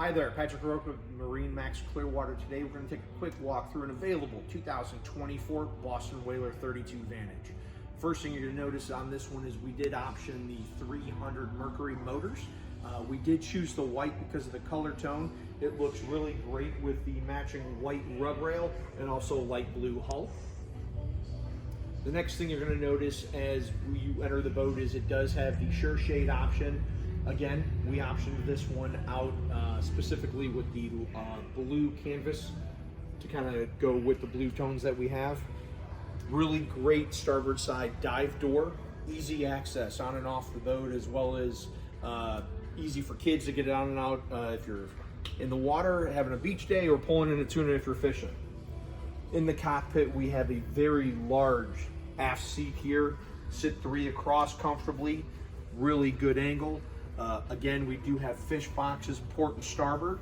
Hi there, Patrick Roque of MarineMax Clearwater. Today we're going to take a quick walk through an available 2024 Boston Whaler 32 Vantage. First thing you're going to notice on this one is we did option the 300 Mercury motors. We did choose the white because of the color tone. It looks really great with the matching white rub rail and also light blue hull. The next thing you're going to notice as you enter the boat is it does have the sure shade option. Again, we optioned this one out specifically with the blue canvas to kind of go with the blue tones that we have. Really great starboard side dive door, easy access on and off the boat, as well as easy for kids to get on and out if you're in the water, having a beach day, or pulling in a tuna if you're fishing. In the cockpit, we have a very large aft seat here. Sit three across comfortably, really good angle. Again, we do have fish boxes, port and starboard.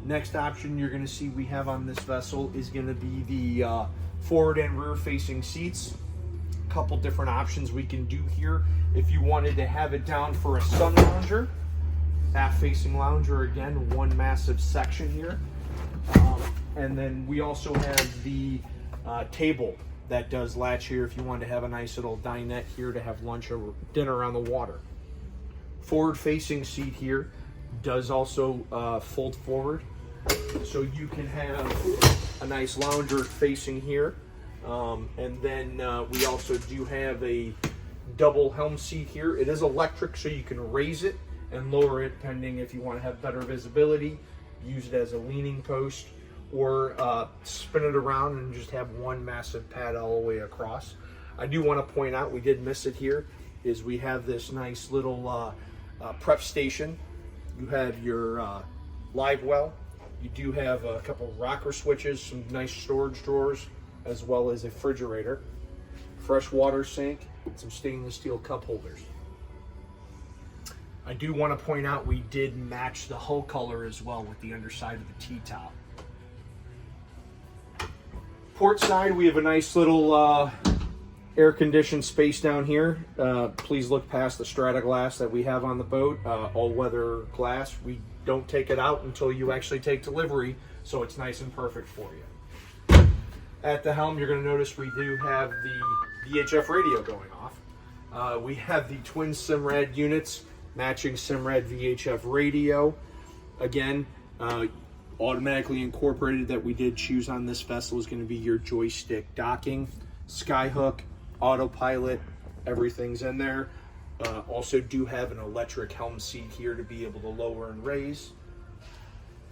Next option you're going to see we have on this vessel is going to be the forward and rear facing seats. A couple different options we can do here. If you wanted to have it down for a sun lounger, aft facing lounger, again, one massive section here. And then we also have the table that does latch here if you want to have a nice little dinette here to have lunch or dinner on the water. Forward facing seat here does also fold forward, so you can have a nice lounger facing here. And then we also do have a double helm seat here. It is electric, so you can raise it and lower it depending if you want to have better visibility, use it as a leaning post, or spin it around and just have one massive pad all the way across. I do want to point out, we did miss it here, is we have this nice little prep station. You have your live well. You do have a couple rocker switches, some nice storage drawers, as well as a refrigerator, fresh water sink, and some stainless steel cup holders. I do want to point out we did match the hull color as well with the underside of the T-top. Port side, we have a nice little air-conditioned space down here. Please look past the strata glass that we have on the boat, all-weather glass. We don't take it out until you actually take delivery, so it's nice and perfect for you. At the helm, you're going to notice we do have the VHF radio going off. We have the twin Simrad units, matching Simrad VHF radio. Again, automatically incorporated that we did choose on this vessel is going to be your joystick docking, skyhook, autopilot, everything's in there. Also do have an electric helm seat here to be able to lower and raise.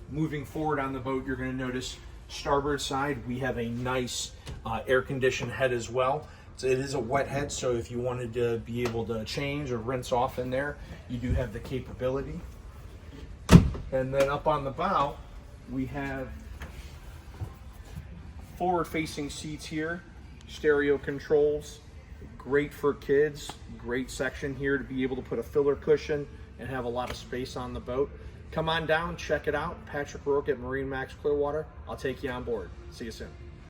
Moving forward on the boat, you're going to notice starboard side, we have a nice air-conditioned head as well. So it is a wet head, so if you wanted to be able to change or rinse off in there, you do have the capability. And then up on the bow, we have forward-facing seats here, stereo controls, great for kids, great section here to be able to put a filler cushion and have a lot of space on the boat. Come on down, check it out. Patrick Roque at MarineMax Clearwater. I'll take you on board. See you soon.